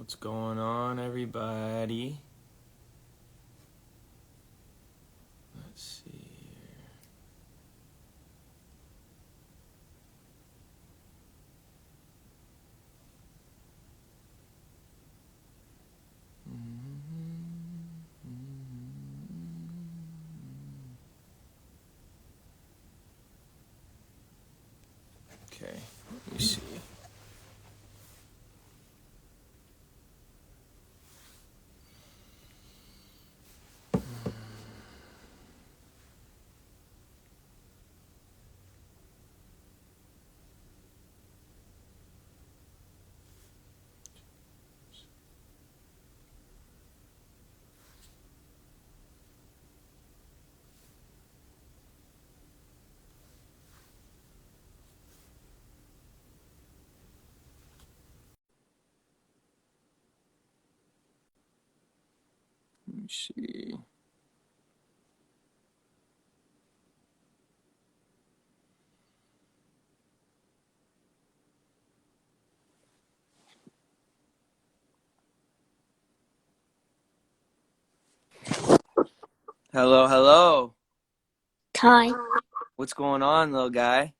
What's going on, everybody? Let's see here. Okay, let me see. Let me see. Hello, hello. Hi. What's going on, little guy?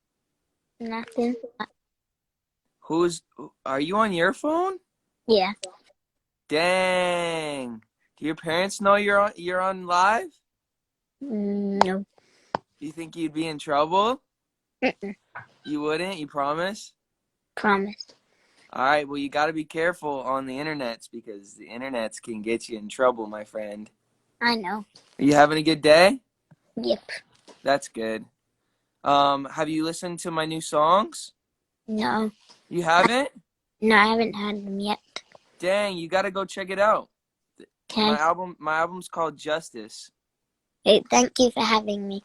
Nothing. Are you on your phone? Yeah. Dang. Do your parents know you're on live? No. Do you think you'd be in trouble? Mm-mm. You wouldn't? You promise? Promise. All right, well, you got to be careful on the internets because the internets can get you in trouble, my friend. I know. Are you having a good day? Yep. That's good. Have you listened to my new songs? No. You haven't? No, I haven't had them yet. Dang, you got to go check it out. Okay. My album's called Justice. Hey, thank you for having me.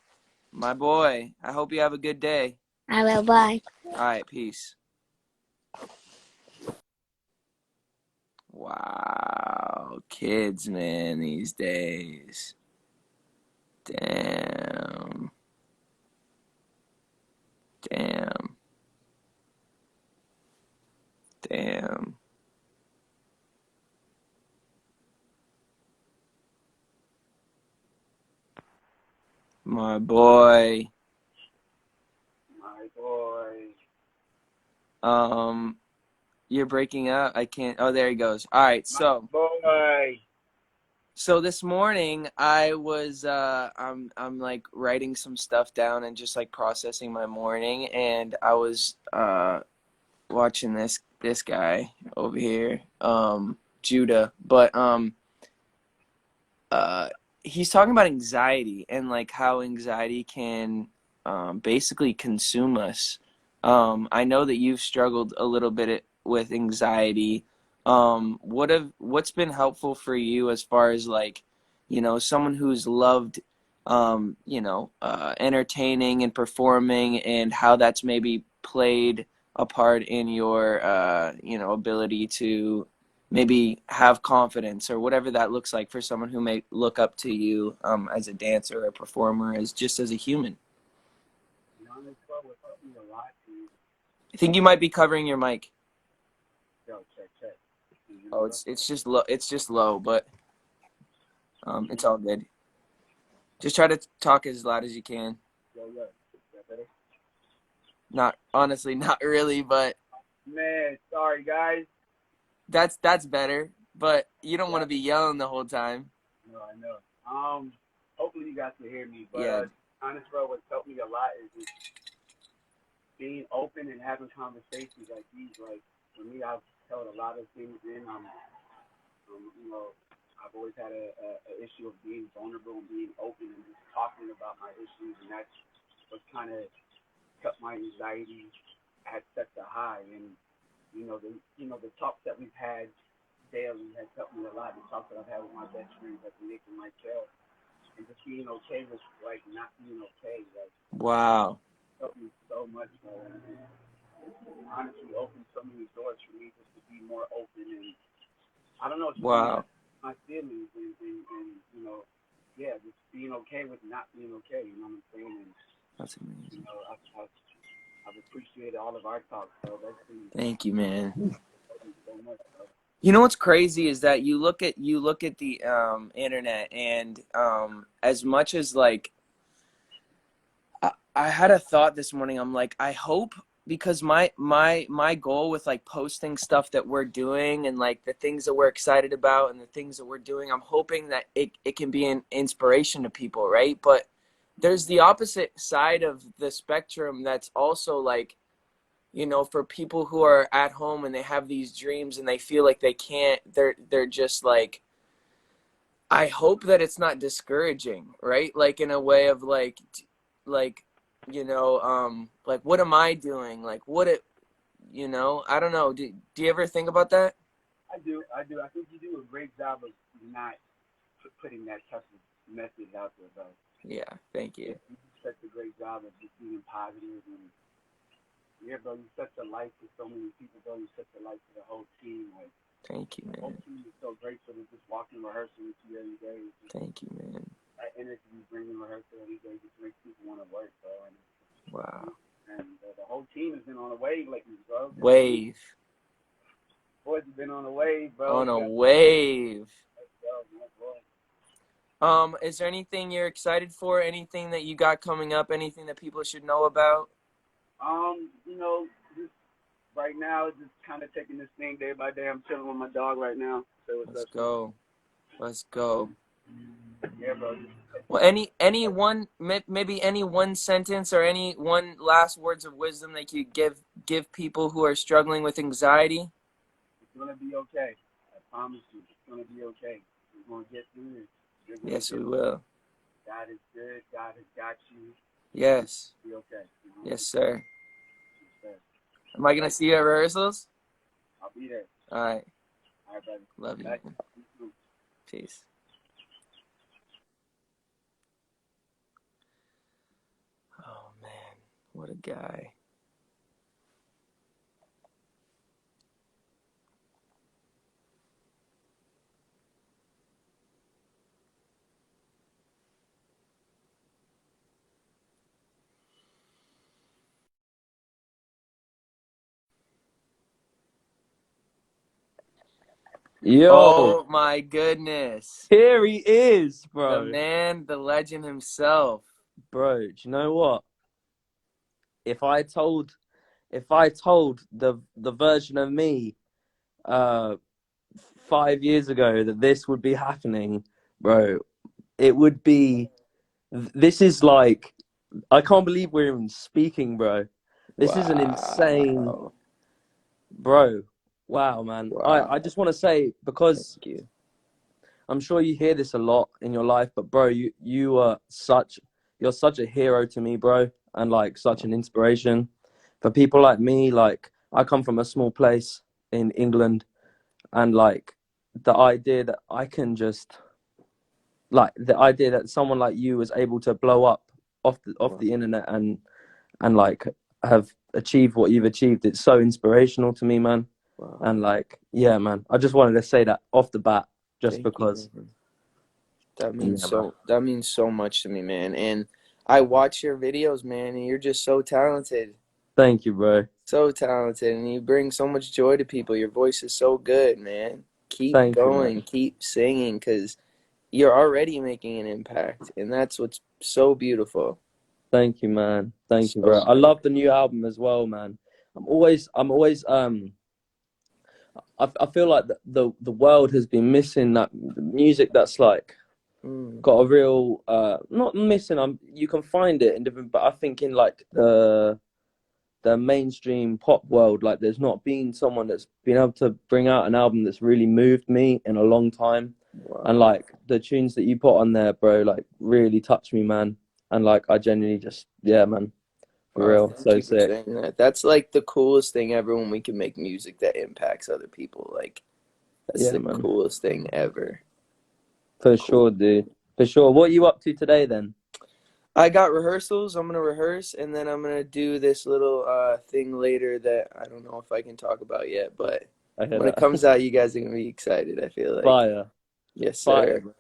My boy, I hope you have a good day. I will. Bye. All right, peace. Wow, kids, man, these days. Damn. Damn. Damn. My boy. My boy. You're breaking up. I can't. Oh, there he goes. All right, so. Boy. So this morning I was I'm like writing some stuff down and just like processing my morning, and I was watching this guy over here, Judah, but he's talking about anxiety and like how anxiety can basically consume us. I know that you've struggled a little bit with anxiety. What's been helpful for you as far as like, someone who's loved, entertaining and performing, and how that's maybe played a part in your, ability to maybe have confidence, or whatever that looks like for someone who may look up to you as a dancer or a performer, as just as a human. I think you might be covering your mic. Yo, check. Oh, it's just low. It's just low, but it's all good. Just try to talk as loud as you can. Yo. Is that better? Not honestly, not really, but Man, sorry, guys. that's better. But you don't want to be yelling the whole time. No, I know. Hopefully you guys can hear me. But Yeah. honest, bro, what's helped me a lot is just being open and having conversations like these. Like, for me, I've held a lot of things in. I've always had a issue of being vulnerable and being open and just talking about my issues, and that's what's kind of kept my anxiety at such a high. And the talks that we've had daily has helped me a lot. The talks that I've had with my best friends, like Nick and myself, and just being okay with like not being okay, like Wow. helped me so much. And honestly, opened so many doors for me just to be more open, and I don't know, just Wow. my feelings and yeah, just being okay with not being okay. You know what I'm saying? And That's amazing. I've appreciated all of our talks, so that's been Thank you, man. so much, bro. You know what's crazy is that you look at the internet, and as much as like I had a thought this morning. I'm like, I hope, because my goal with like posting stuff that we're doing and like the things that we're excited about and the things that we're doing, I'm hoping that it can be an inspiration to people, right? But there's the opposite side of the spectrum that's also like, for people who are at home and they have these dreams and they feel like they can't, they're just like, I hope that it's not discouraging, right? Like in a way of like, like what am I doing? Like I don't know. Do you ever think about that? I do. I think you do a great job of not putting that type of message out there, though. Yeah, thank you. You do such a great job of just being positive, and yeah, bro, you're such a light to so many people, bro. You're such a light to the whole team. Like, Thank you, the whole man. team is so grateful to just walk in rehearsal with you every day. Thank you, man. That energy you bring in rehearsal every day just makes people want to work, bro. Wow. And the whole team has been on a wave lately, bro. Wave. Boys have been on a wave, bro. On a wave. Boy. Is there anything you're excited for? Anything that you got coming up? Anything that people should know about? Just right now, just kind of taking this thing day by day. I'm chilling with my dog right now. So Let's go. Let's go. Yeah, bro. Well, any one, maybe any one sentence or any one last words of wisdom that you give people who are struggling with anxiety? It's gonna be okay. I promise you, it's gonna be okay. We're gonna get through this. Yes, we will. God is good. God has got you. Yes. Be okay. Yes, sir. Yes, sir. Am I gonna see you at rehearsals? I'll be there. All right. All right, brother. Love you, Bye. man. Peace. Oh man, what a guy. Yo, Oh my goodness. here he is, The bro. man, the legend himself. Bro, do you know what? If I told the version of me 5 years ago that this would be happening, bro, it would be. This is like, I can't believe we're even speaking, bro. This is an insane, Wow. bro. Wow, man. Wow. I just want to say, because Thank you. I'm sure you hear this a lot in your life, but bro, you're such a hero to me, bro, and like such an inspiration for people like me. Like, I come from a small place in England, and like the idea that I can just the idea that someone like you was able to blow up off the internet and like have achieved what you've achieved, it's so inspirational to me, man. Wow. And like, yeah, man, I just wanted to say that off the bat, just Thank because. you, man. That Yeah, means so much to me, man. And I watch your videos, man, and you're just so talented. thank you, bro. So talented, and you bring so much joy to people. Your voice is so good, man. Keep Thank you, going, man. keep singing, because you're already making an impact, and that's what's so beautiful. Thank you, man. Thank you, bro. So I good. love the new album as well, man. I'm always I feel like the world has been missing that music that's like got a real not missing. You can find it in different, but I think in like the mainstream pop world, like there's not been someone that's been able to bring out an album that's really moved me in a long time. And Wow. like the tunes that you put on there, bro, like really touched me, man. And like I genuinely just, yeah, man, for Wow, real, thank so you for sick. saying that. That's like the coolest thing ever when we can make music that impacts other people. Like, that's Yeah, the man, coolest thing ever. for Cool. sure, dude, for sure. What are you up to today then? I got rehearsals. I'm gonna rehearse, and then I'm gonna do this little thing later that I don't know if I can talk about yet. But I hear when it that. comes out, you guys are gonna be excited, I feel like. Fire, Yes, fire, sir.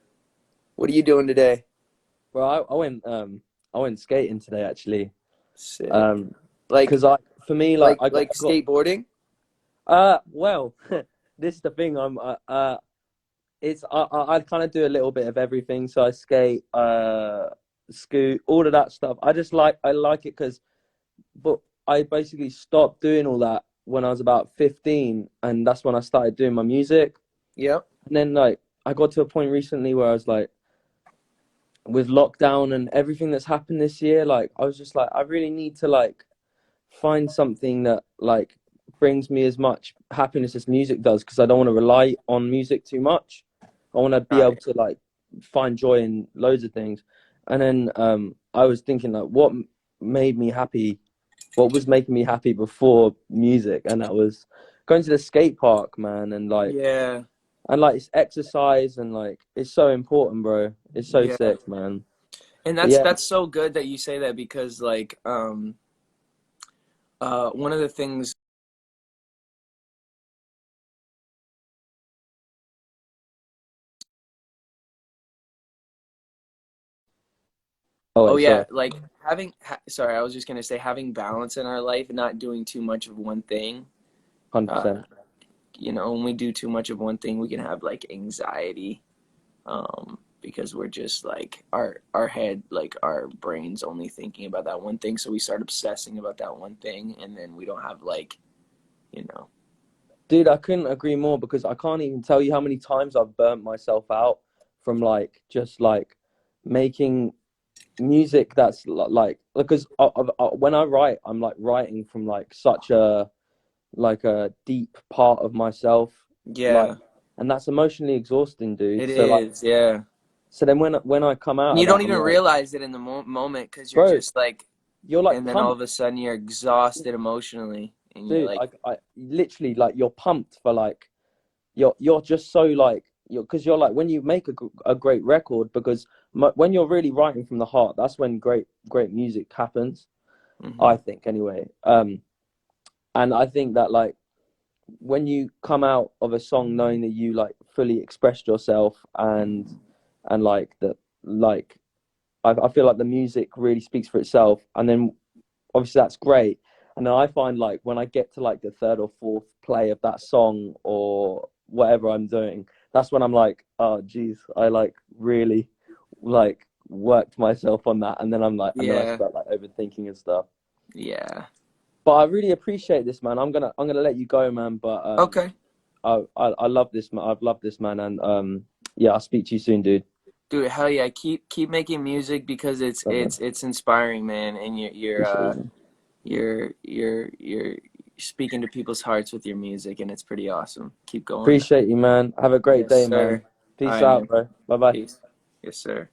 What are you doing today? bro. I went skating today actually. Sick. Like, Because I for me like I like got skateboarding? well this is the thing. I kind of do a little bit of everything. So I skate, scoot, all of that stuff. I like it but I basically stopped doing all that when I was about 15, and that's when I started doing my music. Yep. And then like I got to a point recently where I was like, with lockdown and everything that's happened this year, like I was just like, I really need to like find something that like brings me as much happiness as music does, because I don't want to rely on music too much. I want to be able Right. to like find joy in loads of things. And then I was thinking like, made me happy? What was making me happy before music? And that was going to the skate park, man, Yeah. and like it's exercise, and like it's so important, bro. It's so Yeah. sick, man. And But yeah, that's so good that you say that, because like one of the things. oh Oh wait, yeah, sorry, like sorry, I was just gonna say, having balance in our life and not doing too much of one thing. 100%. Uh, when we do too much of one thing, we can have like anxiety, because we're just like our head, like our brain's only thinking about that one thing, so we start obsessing about that one thing, and then we don't have like, you know. Dude, I couldn't agree more, because I can't even tell you how many times I've burnt myself out from like just like making music that's like, because when I write, I'm like writing from like such a deep part of myself, like, Yeah, and that's emotionally exhausting, dude. it So like, is. Yeah, so then when I come and out you of that, don't I'm even like, realize it in the moment, because you're bro, just like, you're like and then all of pumped. a sudden you're exhausted emotionally, and you're Dude, like, I literally, like, you're pumped for like, you're just so like, because you're like, when you make a great record, because when you're really writing from the heart, that's when great music happens, I hmm think, anyway. And I think that like when you come out of a song knowing that you like fully expressed yourself, and like that, like I feel like the music really speaks for itself, and then obviously that's great. And then I find like when I get to like the third or fourth play of that song or whatever I'm doing, that's when I'm like, oh geez, I like really like worked myself on that, and then and then I yeah, start like overthinking and stuff. yeah. But I really appreciate this, man. I'm gonna let you go, man. But Okay. I love this, man. I've loved this, man. And yeah, I'll speak to you soon, dude. Dude, hell yeah. Keep making music, because it's Love, man. it's inspiring, man, and Appreciate you, man. you're speaking to people's hearts with your music, and it's pretty awesome. Keep going. Appreciate you, man. Have a great Yes, day, man. sir. All Peace right, out, man. bro. Bye bye. Peace. Yes, sir.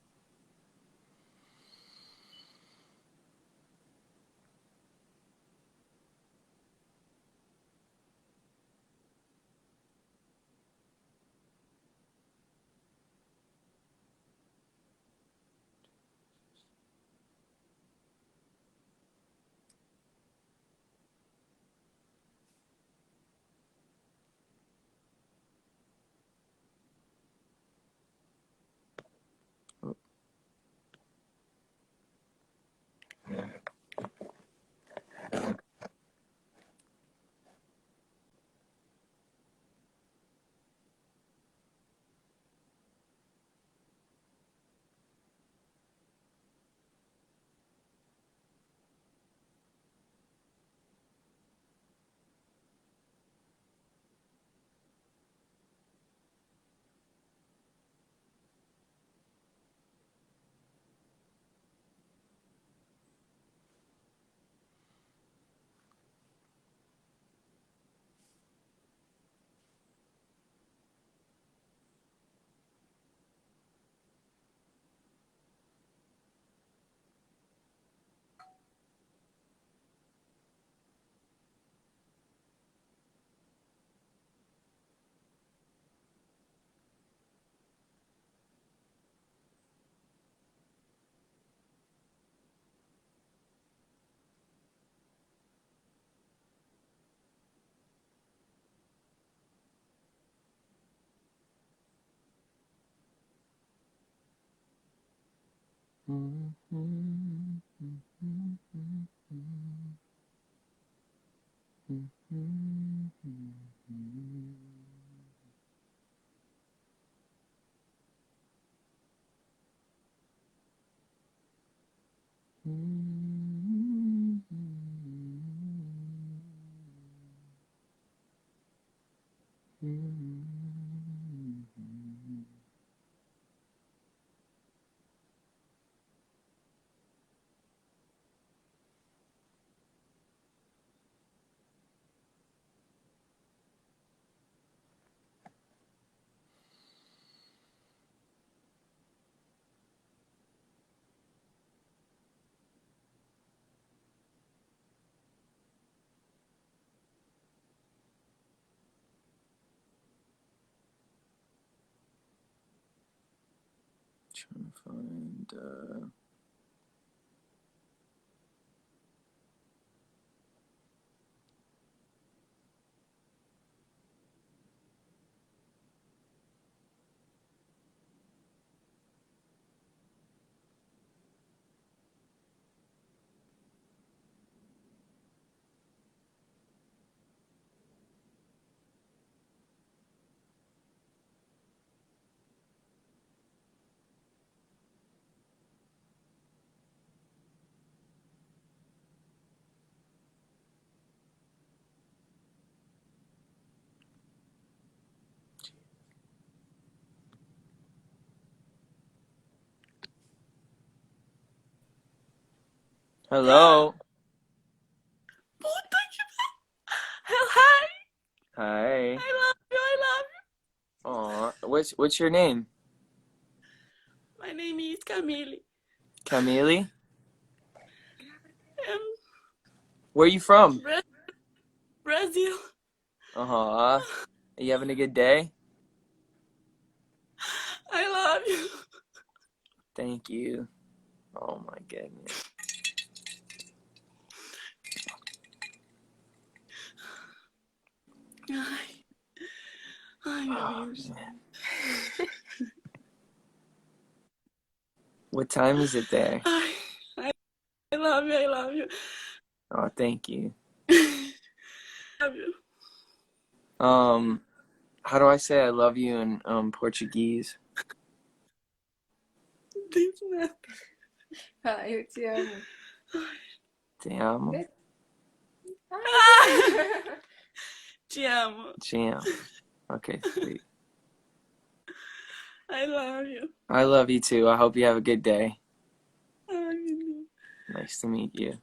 Trying to find. Hello. Puta que Hi. Hi. I love you. I love Aw. What's your name? you. My name is Camille. Camille? Um, Where are you from? Brazil. Uh-huh. Are you having a good day? I love you. Thank you. Oh my goodness. Ai, meu Oh, Deus. man. What time is it there? Ai, I love you. I love you. Oh, thank you. Love you. How do I say I love you in Portuguese? Thanks, man. Ah, eu te amo. Te amo. Te amo. Te amo. Okay, sweet. I love you. I love you too. I hope you have a good day. Ai, meu Deus. Nice to meet you.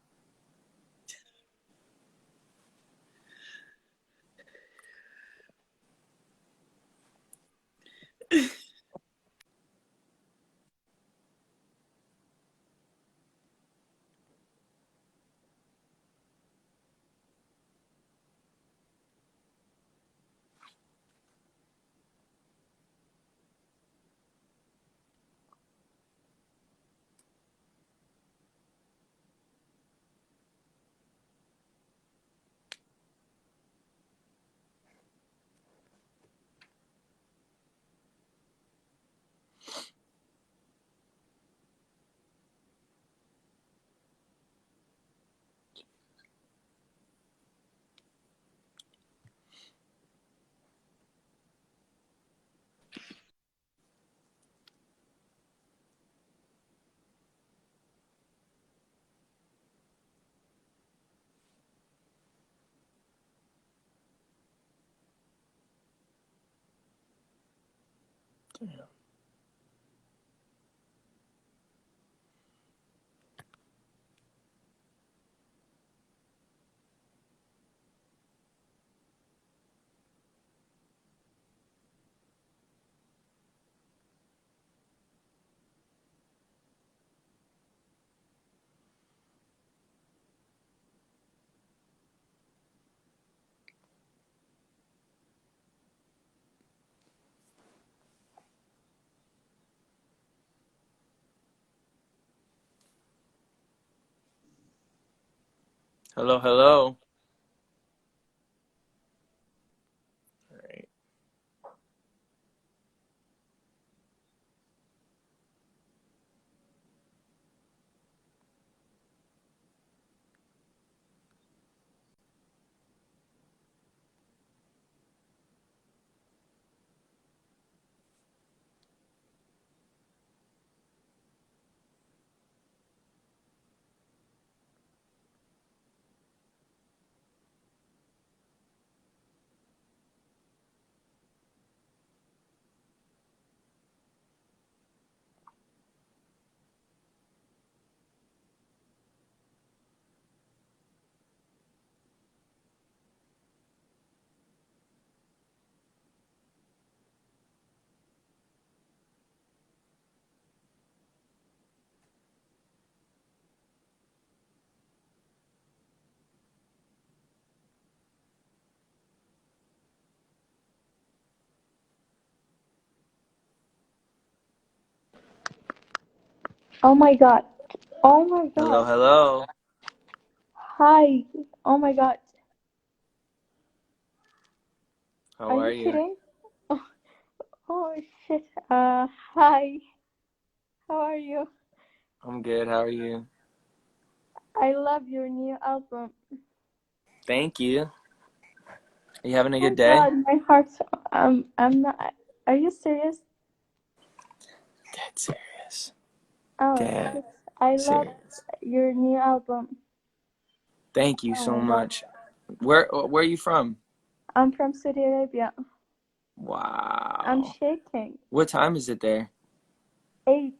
Hello, hello. All right. Oh my god. Oh my Hello, god. hello. Hi. Oh my god. How Are are you you? kidding? Oh, oh shit. Hi. How are you? I'm good. How are you? I love your new album. Thank you. Are you having a Oh good day? god, my heart. I'm not. Are you serious? Dead serious. Oh Dead shit. I love serious. your new album. Thank you Oh so my god. much. Where are you from? I'm from Saudi Arabia. I'm Wow. shaking. What time is it there? 8.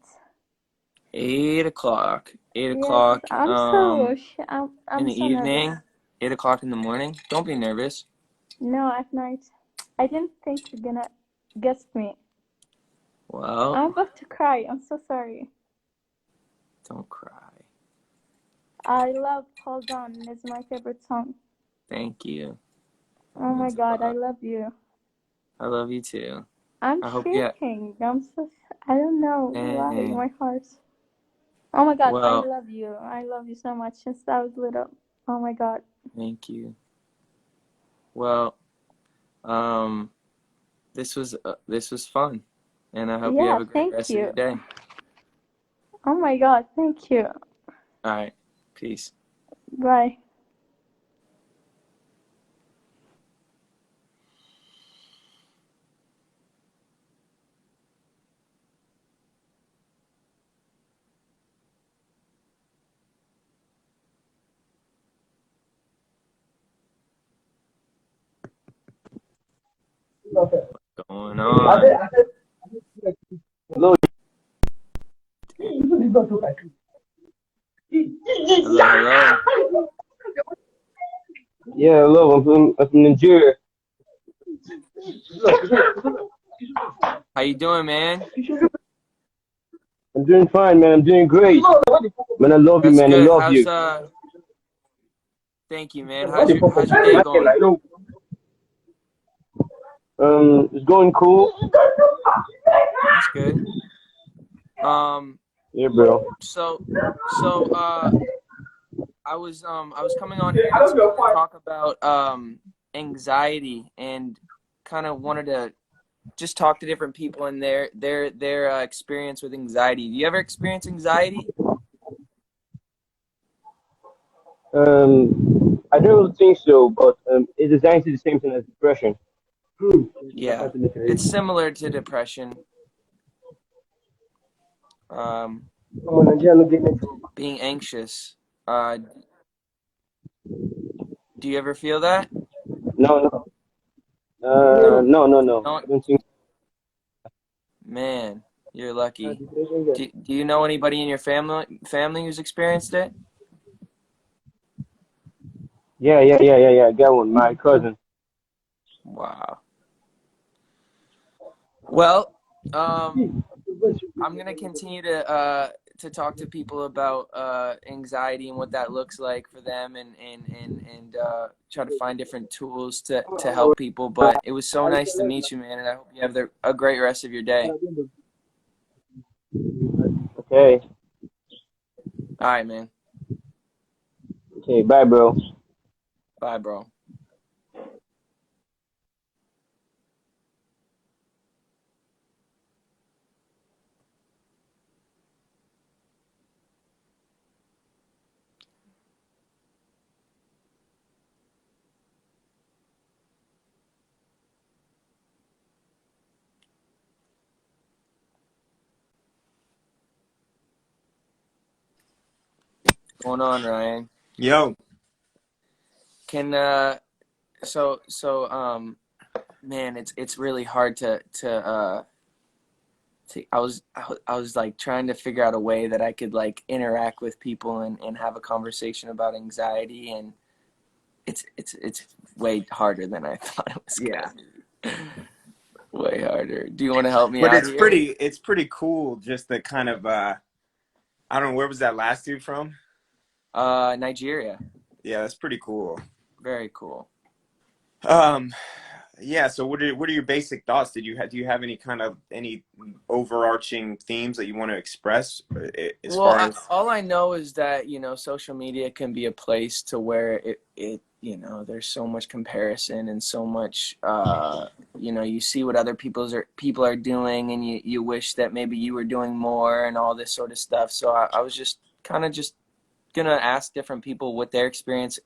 8 o'clock. Eight Yes, o'clock. I'm so. In I'm the so nervous. evening. 8 o'clock in the morning. Don't be nervous. No, at night. I didn't think you're gonna guess me. Well, I'm about to cry. I'm so sorry. don't cry. I love Hold On. It's my favorite song. Thank you. That Oh my means a god, I lot. love you. I love you too. I'm I hope you. shaking. I don't know why. Hey. My heart. Oh my god, I Well, love you. I love you so much since I was little. Oh my god. thank you. Well, um, this was fun, and I hope you Yeah, have a great thank rest of you. your day. Oh my god, thank you. All right, peace. Bye. Going on. Hello. Hello, hello. Yeah, hello. I'm from Nigeria. How you doing, man? I'm doing fine, man. I'm doing great. Man, I love you, That's man. I good. love How's you. Thank you, man. How's your day going? It's going cool. That's good. Um, Yeah, bro. so so I was coming on here to talk about anxiety and kind of wanted to just talk to different people and their experience with anxiety. Do you ever experience anxiety? I don't think so, but it's exactly the same thing as depression. Yeah, it's similar to depression. Um, being anxious. Do you ever feel that? No, no. No. No. No, I don't think. man, you're lucky. Do you know anybody in your family who's experienced it? Yeah. I got one. My cousin. Wow. Well, um, I'm gonna continue to talk to people about anxiety and what that looks like for them, and try to find different tools to help people. But it was so nice to meet you, man, and I hope you have a great rest of your day. Okay. All right, man. Okay. Bye, bro. Bye, bro. What's going on, Ryan? Yo, Can man, it's really hard to I was like trying to figure out a way that I could like interact with people and have a conversation about anxiety, and it's way harder than I thought it was yeah, gonna be. Way harder. Do you want to help me but out here? it's pretty cool. Just that kind of I don't know, where was that last dude from? Nigeria. Yeah, that's pretty cool. Very cool. Um, Yeah, so what are your basic thoughts? Do you have any overarching themes that you want to express as Well, far as all I know is that, social media can be a place to where there's so much comparison and so much, you see what other people are doing, and you wish that maybe you were doing more and all this sort of stuff. So I was just kind of just gonna ask different people what their experience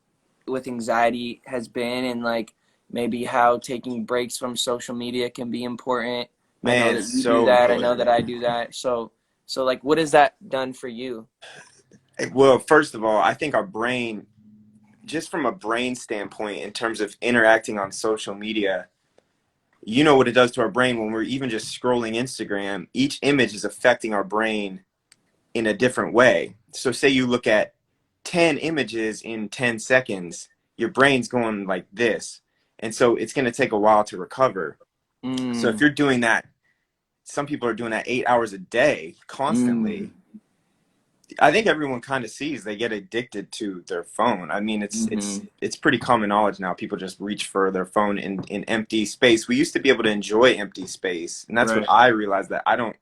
with anxiety has been, and like maybe how taking breaks from social media can be important. I know man, that it's you do so that. I know that important. I do that. So like, what has that done for you? Well, first of all, I think our brain, just from a brain standpoint, in terms of interacting on social media, you know what it does to our brain when we're even just scrolling Instagram. Each image is affecting our brain in a different way. So say you look at 10 images in 10 seconds, your brain's going like this. And so it's going to take a while to recover. So if Mm, you're doing that, some people are doing that 8 hours a day mm, constantly. I think everyone kind of sees they get addicted to their phone. I mean, mm-hmm. it's pretty common knowledge now. People just reach for their phone in empty space. We used to be able to enjoy empty space, and that's what Right. I realized that I don't.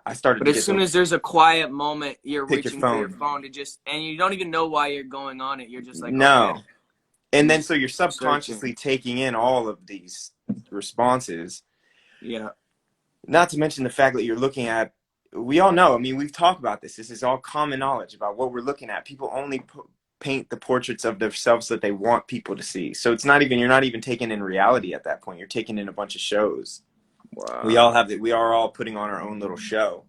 I started But to as get soon to as there's a quiet moment, you're pick your reaching for your phone. phone and you don't even know why you're going on it. You're just like, okay, No, and I'm then just so you're searching. subconsciously taking in all of these responses. Yeah. Not to mention the fact that you're looking at, we all know, I mean, we've talked about this. This is all common knowledge about what we're looking at. People only paint the portraits of themselves that they want people to see. So it's not even, you're not even taking in reality at that point. You're taking in a bunch of shows. Wow. We are all putting on our own little show.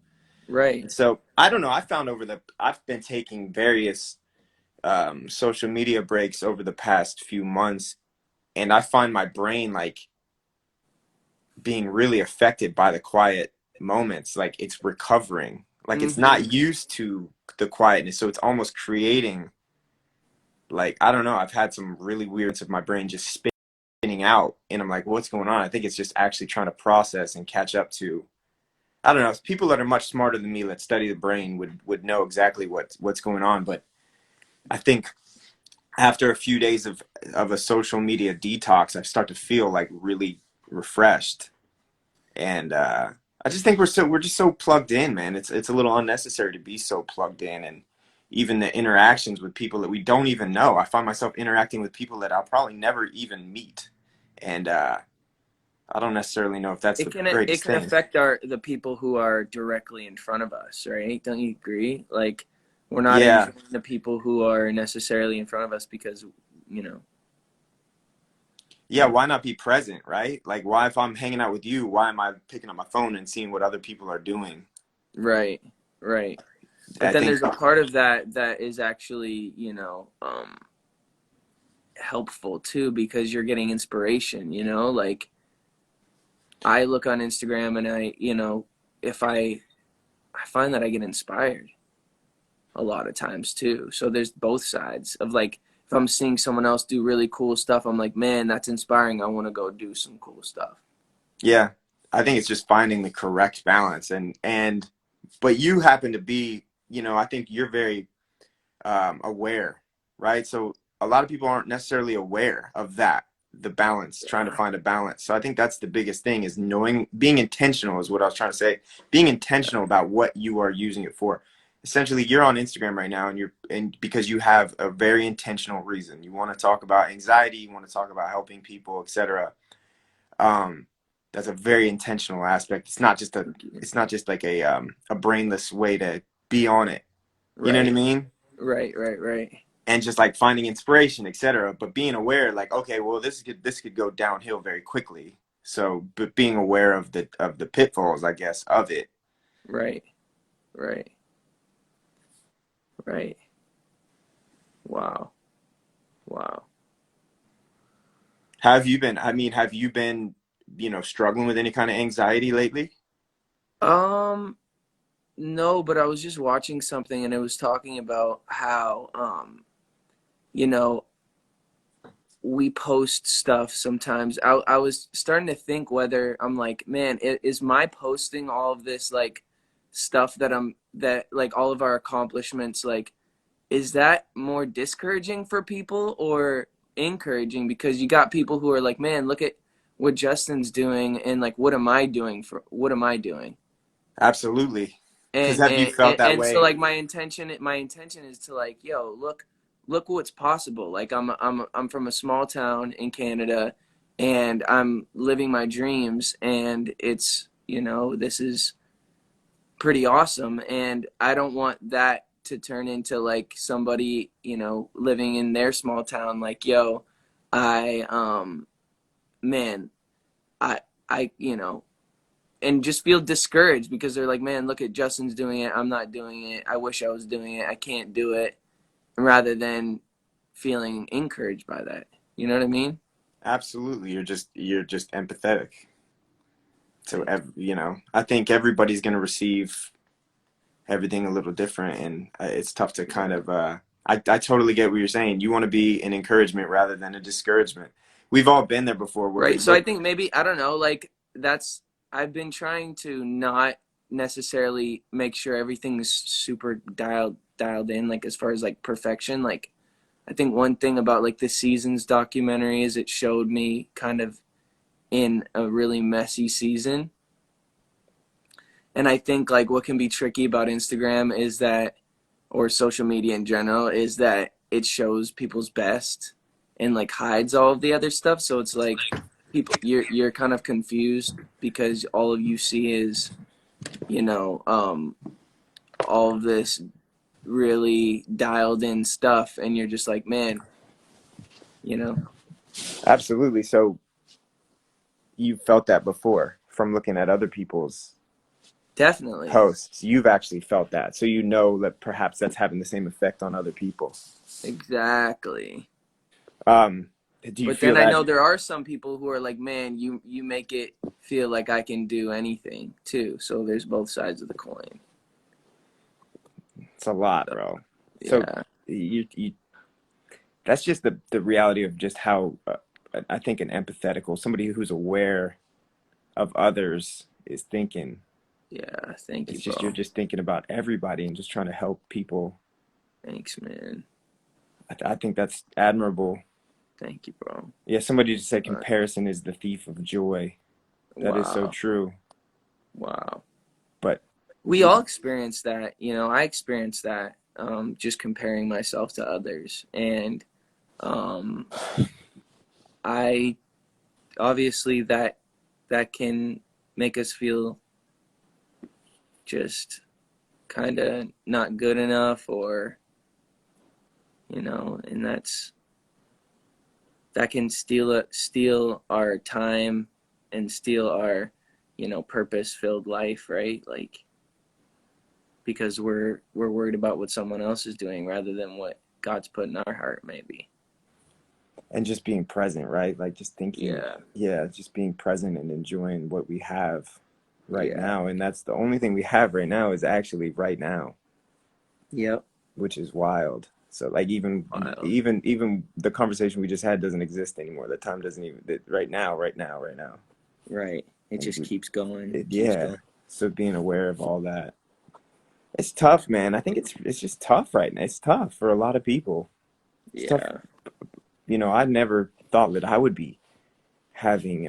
Right. And so I don't know. I've been taking various social media breaks over the past few months, and I find my brain like being really affected by the quiet moments. Like it's recovering, like it's Mm-hmm. not used to the quietness, so it's almost creating, like, I don't know, I've had some really weird of my brain just spinning out, and I'm like, what's going on? I think it's just actually trying to process and catch up to, I don't know, people that are much smarter than me that study the brain would know exactly what's going on. But I think after a few days of a social media detox, I start to feel like really refreshed. And I just think we're just so plugged in, man. It's a little unnecessary to be so plugged in, and even the interactions with people that we don't even know. I find myself interacting with people that I'll probably never even meet, and I don't necessarily know if that's It the can it greatest can thing. affect the people who are directly in front of us, right? Don't you agree? Like, we're not Yeah, enjoying the people who are necessarily in front of us because, you know, yeah. Why not be present, right? Like, why if I'm hanging out with you, why am I picking up my phone and seeing what other people are doing? right, right. But I then think, there's a part of that is actually, helpful too, because you're getting inspiration, like I look on Instagram and if I find that I get inspired a lot of times too. So there's both sides of like, if I'm seeing someone else do really cool stuff, I'm like, man, that's inspiring. I want to go do some cool stuff. yeah, I think it's just finding the correct balance, but you happen to be, I think you're very aware, right? So a lot of people aren't necessarily aware of that, the balance, trying to Yeah. find a balance. So I think that's the biggest thing, is knowing, being intentional is what I was trying to say. Being intentional about what you are using it for. Essentially, you're on Instagram right now, and because you have a very intentional reason. You want to talk about anxiety, you want to talk about helping people, etc. Um, that's a very intentional aspect. Thank you. It's not just like a brainless way to be on it. You know what I Right, mean? right. And just like finding inspiration, etc. But being aware, like, okay, well, this could go downhill very quickly. So, but being aware of the pitfalls, I guess, of it. Right, right, right. Wow, wow. Have you been? I mean, have you been, struggling with any kind of anxiety lately? Um, no, but I was just watching something and it was talking about how, you know, we post stuff sometimes. I was starting to think whether I'm like, man, is my posting all of this like stuff that like all of our accomplishments, like, is that more discouraging for people or encouraging? Because you got people who are like, man, look at what Justin's doing and like what am I doing? Absolutely. Because And have you and felt and, that and so way? like my intention is to like, yo, look what's possible. Like I'm from a small town in Canada and I'm living my dreams, and it's, this is pretty awesome, and I don't want that to turn into like somebody, living in their small town like, yo, I man, I I and just feel discouraged because they're like, man, look at Justin's doing it, I'm not doing it, I wish I was doing it, I can't do it, rather than feeling encouraged by that. You know what I mean? Absolutely. You're just empathetic. So, Thank I think everybody's going to receive everything a little different, and it's tough to you. kind Yeah. of. I totally get what you're saying. You want to be an encouragement rather than a discouragement. We've all been there before, where we Right. So I look. think maybe, I don't know, like I've been trying to not necessarily make sure everything's super dialed in, like as far as like perfection. Like I think one thing about like the Seasons documentary is it showed me kind of in a really messy season. And I think like what can be tricky about Instagram is that, or social media in general, is that it shows people's best and like hides all of the other stuff. So it's like you're kind of confused because all of you see is, you know, all of this really dialed in stuff, and you're just like, man, you know, Absolutely. So you felt that before from looking at other people's definitely. posts. You've actually felt that, so you know that perhaps that's having the same effect on other people. Exactly. Um, do you But feel then I that? know there are some people who are like, man, you make it feel like I can do anything too. So there's both sides of the coin. It's a lot, So, bro. So yeah. you that's just the reality of just how I think an empathetical somebody who's aware of others is thinking. Yeah. Thank you, It's just you're bro. just thinking about everybody and just trying to help people. Thanks, man. I think that's admirable. Thank you, bro. Yeah, somebody just said Uh, comparison is the thief of joy. That is so wow. true. Wow. But We we, all experience that. I experienced that, just comparing myself to others. And um, I obviously that can make us feel just kind of not good enough, or, and that can steal our time and steal our, purpose filled life, right? Like, because we're worried about what someone else is doing rather than what God's put in our heart, maybe. and just being present, right? Like just thinking, Yeah. yeah, just being present and enjoying what we have right Yeah. now. And that's the only thing we have right now is actually right now, Yep. which is wild. So like even Wild. even even the conversation we just had doesn't exist anymore. The time doesn't even right now, right now, right now. Right. It And just keeps going, keeps yeah. going. So being aware of all that. It's tough, man. I think it's just tough right now. It's tough for a lot of people. It's tough. Yeah. I never thought that I would be having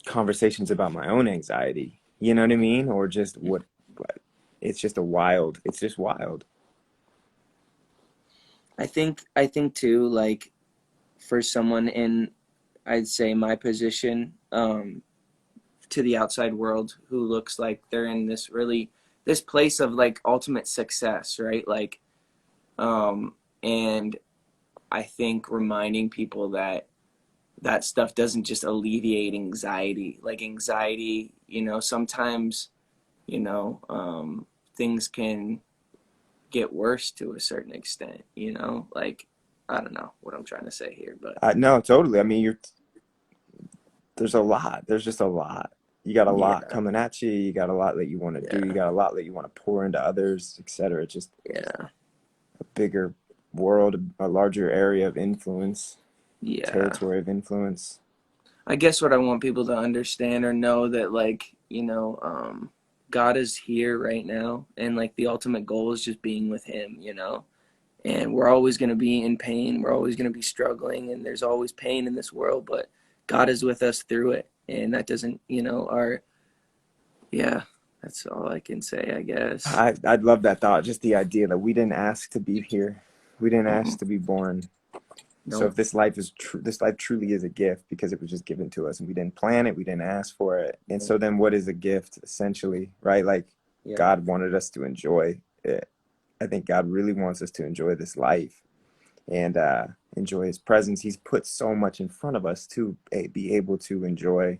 conversations about my own anxiety. You know what I mean? Or just what it's just a wild. It's just wild. I think too, like, for someone in, I'd say, my position, to the outside world, who looks like they're in this place of like ultimate success, right? Like, and I think reminding people that that stuff doesn't just alleviate anxiety. Like anxiety, sometimes, you know, things can get worse to a certain extent, like, I don't know what I'm trying to say here, but No, totally. I mean, there's a lot. There's just a lot. You got a lot yeah, coming at you. You got a lot that you want to do. You yeah, got a lot that you want to pour into others, etc. It's just yeah, a bigger world, a larger area of influence, yeah. territory of influence. I guess what I want people to understand or know, that like, God is here right now, and like the ultimate goal is just being with him, and we're always going to be in pain, we're always going to be struggling, and there's always pain in this world, but God is with us through it, and that doesn't, yeah, that's all I can say, I guess. I'd love that thought. Just the idea that we didn't ask to be here. We didn't ask to be born. So if this life is this life truly is a gift because it was just given to us and we didn't plan it, we didn't ask for it. And so then what is a gift essentially, right? Like God wanted us to enjoy it. I think God really wants us to enjoy this life and enjoy his presence. He's put so much in front of us to be able to enjoy.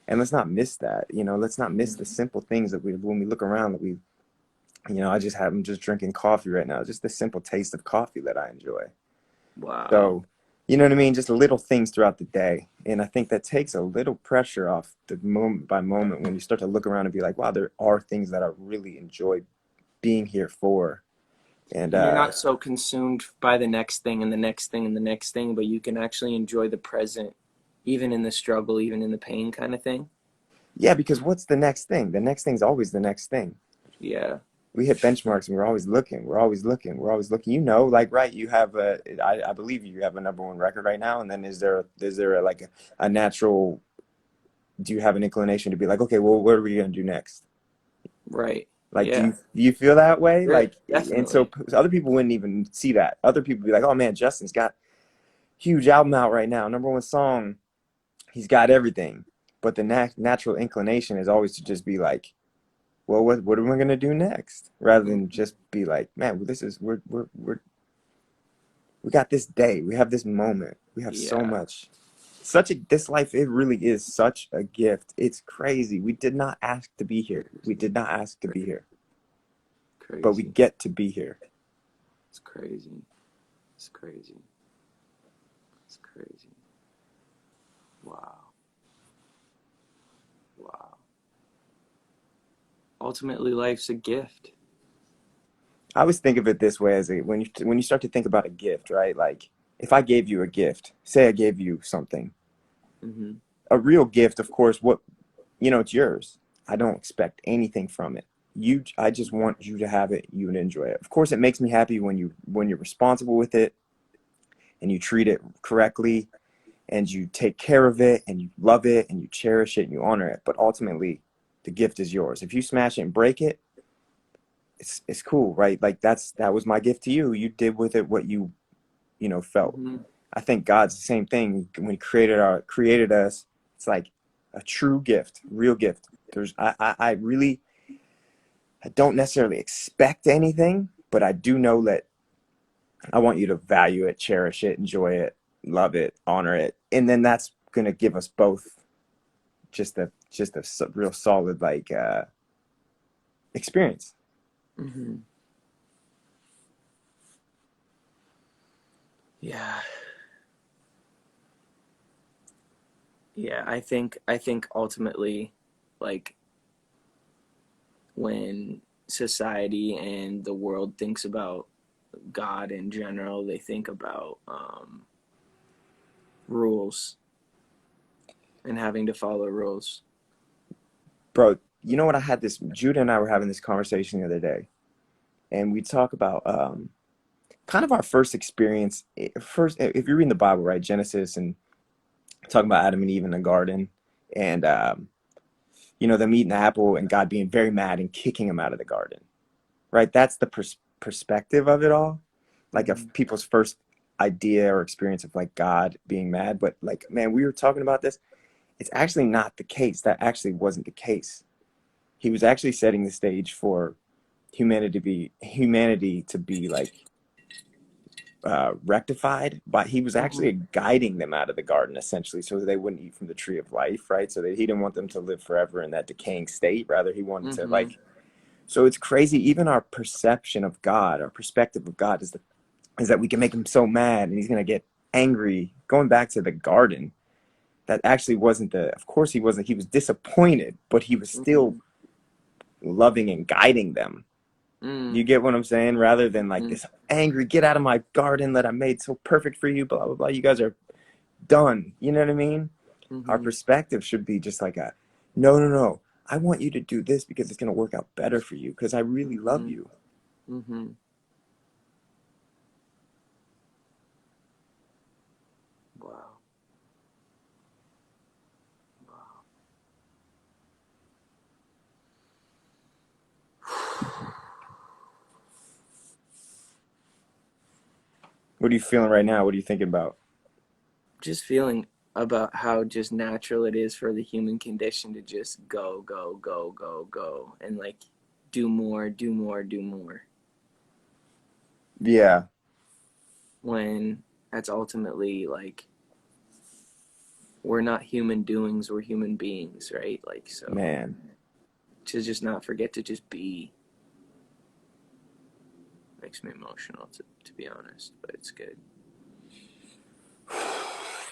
And let's not miss that, let's not miss the simple things that when we look around that I'm just drinking coffee right now. Just the simple taste of coffee that I enjoy. Wow. So, you know what I mean? Just little things throughout the day. And I think that takes a little pressure off the moment by moment when you start to look around and be like, wow, there are things that I really enjoy being here for. And you're not so consumed by the next thing and the next thing and the next thing, but you can actually enjoy the present, even in the struggle, even in the pain kind of thing. Yeah, because what's the next thing? The next thing's always the next thing. Yeah. We hit benchmarks and we're always looking. Like, right, you have I believe you have a #1 record right now. And then is there a natural, do you have an inclination to be like, okay, well, what are we going to do next? Right. Like, yeah. do you feel that way? Yeah, Like, definitely. and so other people wouldn't even see that. Other people be like, oh man, Justin's got huge album out right now, #1 song. He's got everything. But the natural inclination is always to just be like, well, what are we gonna do next? Rather than just be like, man, this is we got this day, we have this moment, we have so much. This life, it really is such a gift. It's crazy. We did not ask to be here. We did not ask to be here. Crazy. But we get to be here. It's crazy. It's crazy. It's crazy. Wow. Wow. Ultimately, life's a gift. I always think of it this way, as when you start to think about a gift, right? Like, if I gave you a gift, say I gave you something, a real gift, of course, it's yours. I don't expect anything from it. I just want you to have it, you and enjoy it. Of course, it makes me happy when you're responsible with it and you treat it correctly and you take care of it and you love it and you cherish it and you honor it. But ultimately, the gift is yours. If you smash it and break it, it's cool, right? Like that was my gift to you. You did with it what you felt. I think God's the same thing. When he created us, it's like a true gift, real gift. I don't necessarily expect anything, but I do know that I want you to value it, cherish it, enjoy it, love it, honor it. And then that's going to give us both just a real solid experience. Yeah. Yeah, I think ultimately, like, when society and the world thinks about God in general, they think about rules and having to follow rules. Bro, you know what? Judah and I were having this conversation the other day, and we talk about kind of our first experience. First, if you're reading the Bible, right, Genesis, and talking about Adam and Eve in the garden, and them eating the apple and God being very mad and kicking them out of the garden, right? That's the perspective of it all, like of people's first idea or experience of like God being mad. But like, man, we were talking about this. It's actually not the case. That actually wasn't the case. He was actually setting the stage for humanity to be like rectified, but he was actually guiding them out of the garden essentially so that they wouldn't eat from the tree of life, right? So that he didn't want them to live forever in that decaying state. Rather, he wanted to like, so it's crazy. Even our perception of God, our perspective of God is that we can make him so mad and he's going to get angry. Going back to the garden, that actually wasn't of course he wasn't, he was disappointed, but he was still loving and guiding them. You get what I'm saying? Rather than like this angry, get out of my garden that I made so perfect for you, blah, blah, blah. You guys are done. You know what I mean? Our perspective should be just like no. I want you to do this because it's going to work out better for you because I really love you. Wow. What are you feeling right now? What are you thinking about? Just feeling about how just natural it is for the human condition to just go, go, go, go, go, and like do more, do more, do more. Yeah, When that's ultimately like we're not human doings, we're human beings, right? Like, so man. to just not forget to just be makes me emotional, to be honest, but it's good.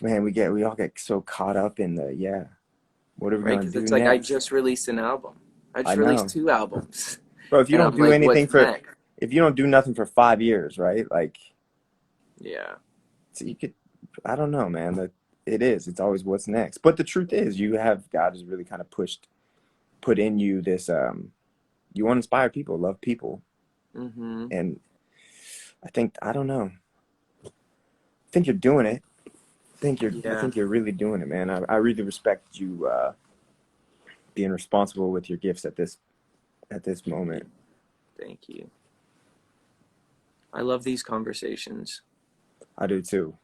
Man, we all get so caught up in what are we Right? gonna Because do it's like I next? just released an album. I I just released know. 2 albums. Bro, if you And don't I'm do like, anything what's for next? if you don't do nothing for 5 years, right? Like, Yeah. so you could, I don't know, man. That it is. It's always what's next. But the truth is, God has really kind of put in you this. You want to inspire people, love people, Mm-hmm. and I don't know. I think you're doing it. I Yeah. think you're really doing it, man. I really respect you being responsible with your gifts at this Thank moment. you. Thank you. I love these conversations I do too.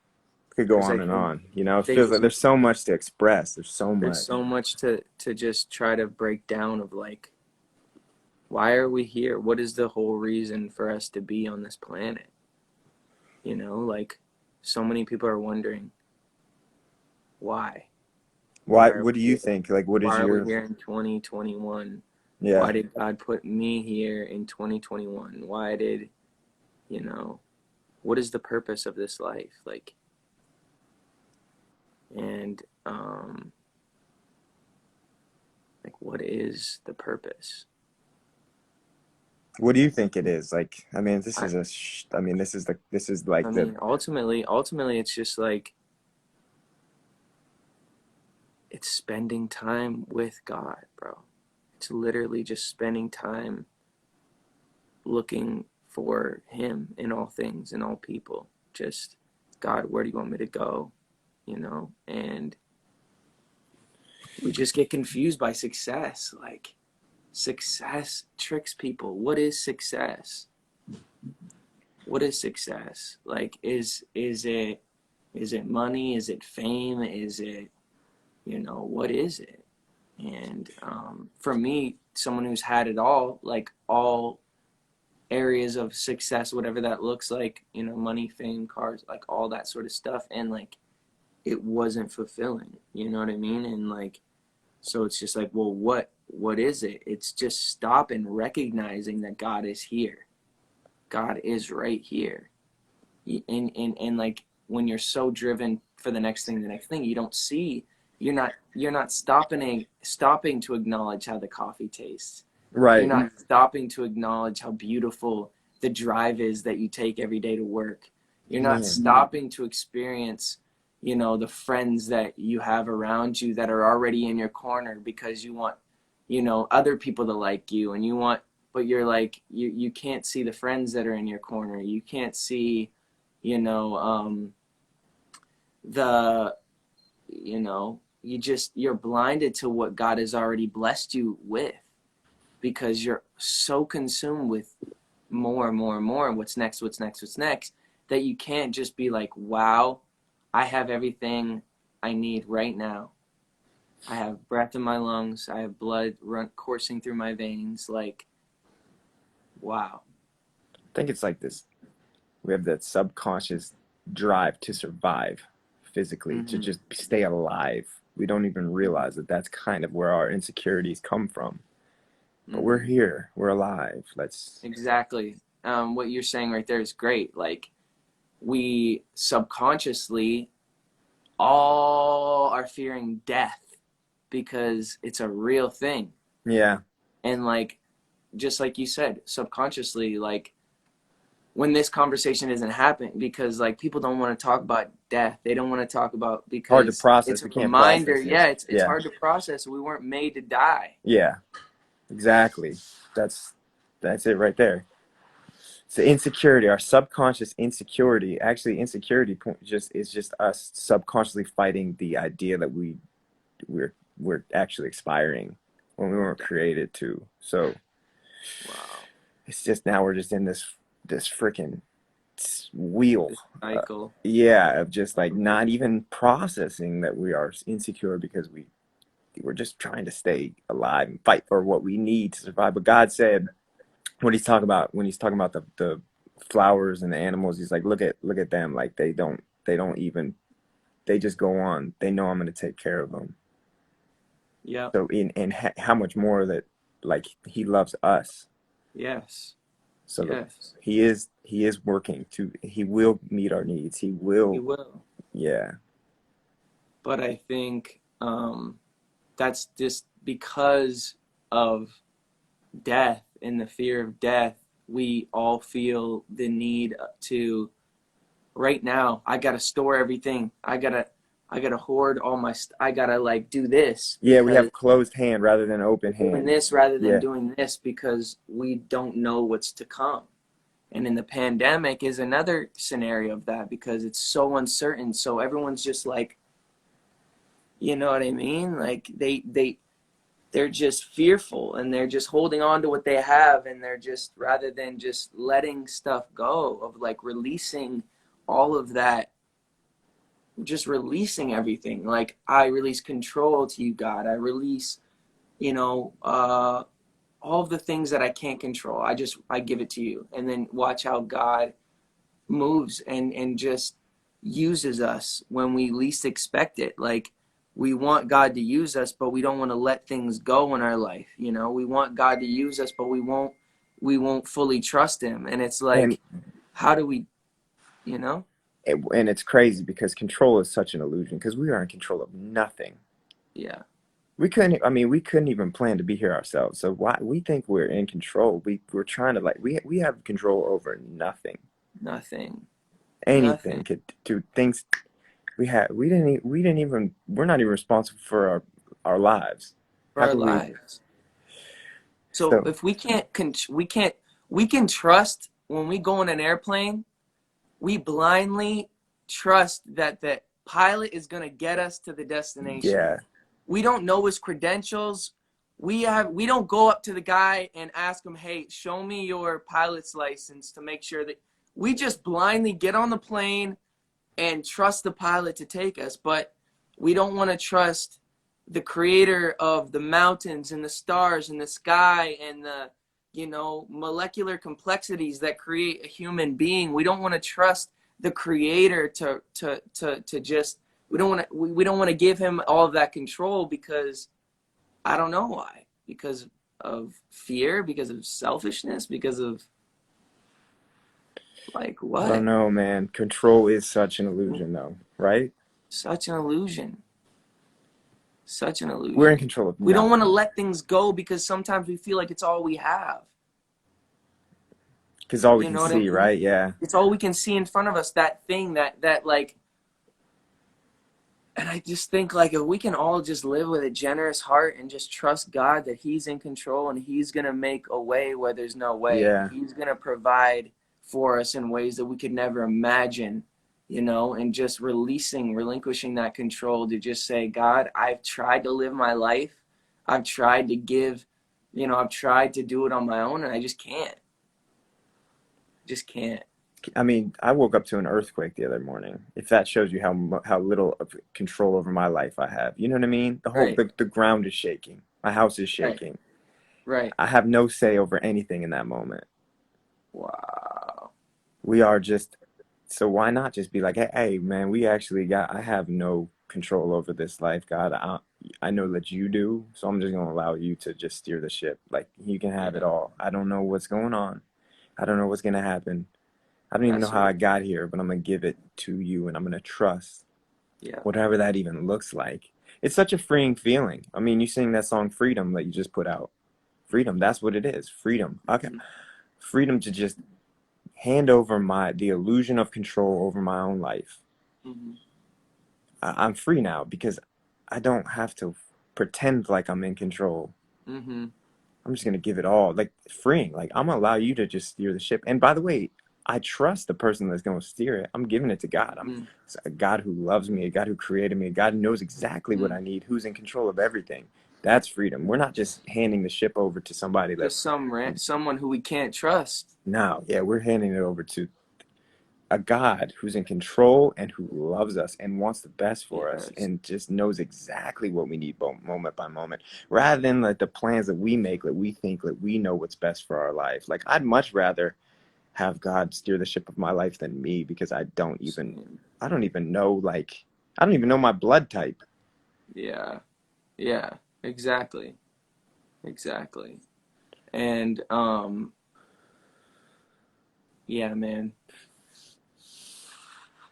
Could go because I on and think on. You know, it they feels like there's so much to express. There's so there's much. so much to just try to break down of like, why are we here? What is the whole reason for us to be on this planet? You know, like so many people are wondering why. Why? Why are What do we you here? think? Like, what is Why are we your? here in 2021? Yeah. Why did God put me here in 2021? Why did, you know, what is the purpose of this life? Like, and like what is the purpose? What do you think it is? Like, I mean, I I mean, this is I like the mean, ultimately it's just like it's spending time with God, bro. It's literally just spending time looking for him in all things, in all people. Just, God, where do you want me to go? You know, and we just get confused by success. Like, success tricks people. What is success? What is success? Like, is it money? Is it fame? Is it, what is it? And for me, someone who's had it all, like all areas of success, whatever that looks like, money, fame, cars, like all that sort of stuff, and like it wasn't fulfilling. You know what I mean? And like, so it's just like, well, what is it? It's just stop and recognizing that God is here. God is right here. And like when you're so driven for the next thing, you don't see, you're not stopping to acknowledge how the coffee tastes. You're right, not stopping to acknowledge how beautiful the drive is that you take every day to work. You're not man. stopping to experience, the friends that you have around you that are already in your corner because you want, other people to like you, and but you're like, you can't see the friends that are in your corner. You can't see, you know, the, you're blinded to what God has already blessed you with, because you're so consumed with more and more and more and what's next, that you can't just be like, wow, I have everything I need right now. I have breath in my lungs. I have blood coursing through my veins. Like, wow. I think it's like this. We have that subconscious drive to survive physically, to Mm-hmm. just stay alive. We don't even realize that that's kind of where our insecurities come from. But we're Mm-hmm. here. We're alive. Let's. Exactly. What you're saying right there is great. Like, we subconsciously all are fearing death because it's a real thing. Yeah. And like, just like you said, subconsciously, like when this conversation isn't happening, because like people don't want to talk about death. They don't want to talk about, Hard to because it's process. a We can't reminder. process it. Yeah, it's Yeah. hard to process. We weren't made to die. Yeah. Exactly. That's that's it right there. It's the insecurity, our subconscious insecurity. Actually, insecurity just is just us subconsciously fighting the idea that we're actually expiring when we weren't created to. So Wow. it's just now we're just in this freaking wheel. Cycle. Yeah, of just like not even processing that we are insecure because we're just trying to stay alive and fight for what we need to survive. But God said when he's talking about the flowers and the animals, he's like, look at them, like they don't even, they just go on. They know I'm going to take care of them. Yeah. So how much more that like he loves us. Yes. So Yes. he is working to, he will meet our needs. He He will, will. yeah. But I think that's just because of death and the fear of death. We all feel the need to, right now, I gotta store everything. I gotta hoard all my. I gotta like do this Yeah, we because have closed hand rather than open doing hand. this rather than Yeah. doing this because we don't know what's to come. And in the pandemic is another scenario of that because it's so uncertain. So everyone's just like, you know what I mean? Like they're just fearful and they're just holding on to what they have, and they're just, rather than just letting stuff go, of like releasing all of that, just releasing everything. Like I release control to you, God. I release, you know, all of the things that I can't control. I give it to you, and then watch how God moves and just uses us when we least expect it. Like we want God to use us, but we don't want to let things go in our life. You know, we want God to use us, but we won't fully trust him. And it's And like, how do we, you know? and it's crazy because control is such an illusion because we are in control of nothing. Yeah. We couldn't even plan to be here ourselves. So why we think we're in control? We're trying to like we have control over nothing. Nothing. Anything Nothing could do things we didn't even, we're not even responsible for our lives. for How our could we? lives. So So if we can trust when we go in an airplane, we blindly trust that the pilot is going to get us to the destination. yeah, We don't know his credentials. We don't go up to the guy and ask him, "Hey, show me your pilot's license," to make sure that we just blindly get on the plane and trust the pilot to take us. But we don't want to trust the creator of the mountains and the stars and the sky and the, you know, molecular complexities that create a human being. We don't want to trust the creator to just, we don't want to give him all of that control, because I don't know why. Because of fear, because of selfishness, because of like I don't what? know, man. Control is such an illusion, though, right? Such an illusion. Such an We're in illusion. control of We don't want to nothing let things go because sometimes we feel like it's all we have. because all we You can know what I see, mean? right? Yeah. It's all we can see in front of us, that thing that like, and I just think like if we can all just live with a generous heart and just trust God that he's in control and he's going to make a way where there's no way. Yeah. He's going to provide for us in ways that we could never imagine, you know, and just relinquishing that control to just say, God, I've tried to live my life. I've tried to give, you know, I've tried to do it on my own and I just can't. Just can't. I mean, I woke up to an earthquake the other morning. If that shows you how little of control over my life I have, you know what I mean? Right. The ground is shaking. My house is Right. shaking. Right. I have no say over anything in that moment. Wow. We are just, so why not just be like, hey, man, I have no control over this life, God. I know that you do, so I'm just gonna allow you to just steer the ship. Like you can have it Yeah. all. I don't know what's going on. I don't know what's gonna happen. I don't even know That's how right. I got here, but I'm gonna give it to you and I'm gonna trust Yeah. whatever that even looks like. It's such a freeing feeling. I mean, you sing that song Freedom that you just put out. Freedom, that's what it is. Freedom. Okay. Mm-hmm. Freedom to just hand over the illusion of control over my own life. Mm-hmm. I'm free now because I don't have to pretend like I'm in control. Mm-hmm. I'm just gonna give it all, like freeing. Like I'm gonna allow you to just steer the ship. And by the way, I trust the person that's gonna steer it. I'm giving it to God. I'm Mm-hmm. a God who loves me, a God who created me, a God who knows exactly what Mm-hmm. I need, who's in control of everything. That's freedom. We're not just handing the ship over to somebody that Just someone who we can't trust. now, yeah, we're handing it over to a God who's in control and who loves us and wants the best for us Yes. and just knows exactly what we need moment by moment, rather than like the plans that we make, that we think that we know what's best for our life. Like, I'd much rather have God steer the ship of my life than me, because I don't even know, like, I don't even know my blood type. Yeah. Yeah. Exactly. Exactly. And yeah, man.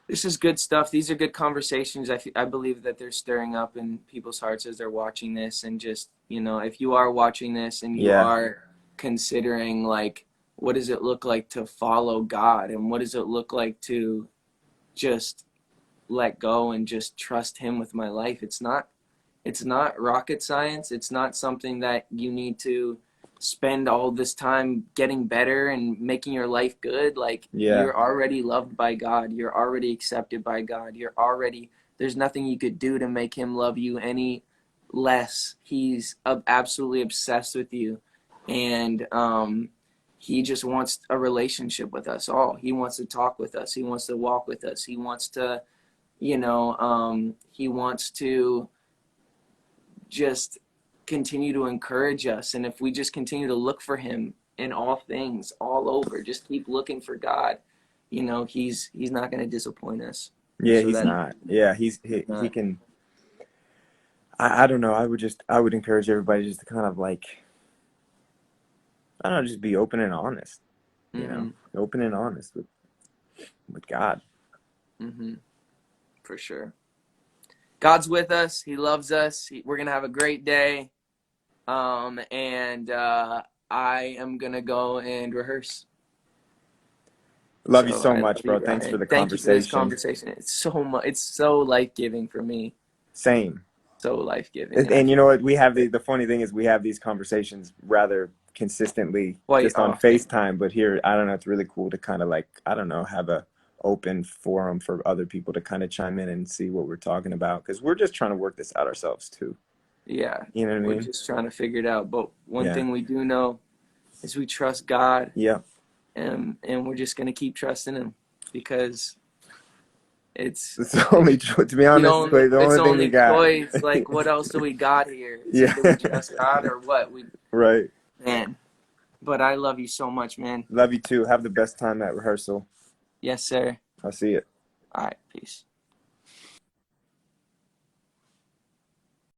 This is good stuff. These are good conversations. I believe that they're stirring up in people's hearts as they're watching this. And just, if you are watching this and you Yeah. are considering, like, what does it look like to follow God? And what does it look like to just let go and just trust Him with my life? It's not rocket science. It's not something that you need to spend all this time getting better and making your life good. Like, Yeah. you're already loved by God. You're already accepted by God. There's nothing you could do to make Him love you any less. He's absolutely obsessed with you. And He just wants a relationship with us all. He wants to talk with us. He wants to walk with us. He wants to, he wants to just continue to encourage us. And if we just continue to look for Him in all things, all over, just keep looking for God, he's not going to disappoint us. Yeah, So he's that not. Yeah, he can. I don't know. I would encourage everybody just to kind of, like, I don't know, just be open and honest. Open and honest with God. For sure. God's with us. He loves us. We're going to have a great day. And I am going to go and rehearse. Love you So so I love much, you, bro. Thanks for Brian. the Thank you for this conversation. conversation. It's so life-giving for me. Same. So life-giving. And you know what? We have the funny thing is, we have these conversations rather consistently just on FaceTime, but here, I don't know, it's really cool to kind of, like, I don't know, have a open forum for other people to kind of chime in and see what we're talking about, because we're just trying to work this out ourselves too. Yeah. You know what I We're mean? just trying to figure it out. But one Yeah. thing we do know is we trust God. Yeah. And we're just going to keep trusting Him, because it's the only, to be honest, the only thing we got. choice. Like, what else do we got here? It's Yeah. either we trust God or what? Right. Man. But I love you so much, man. Love you too. Have the best time at rehearsal. Yes, sir. I'll see you. All right. Peace.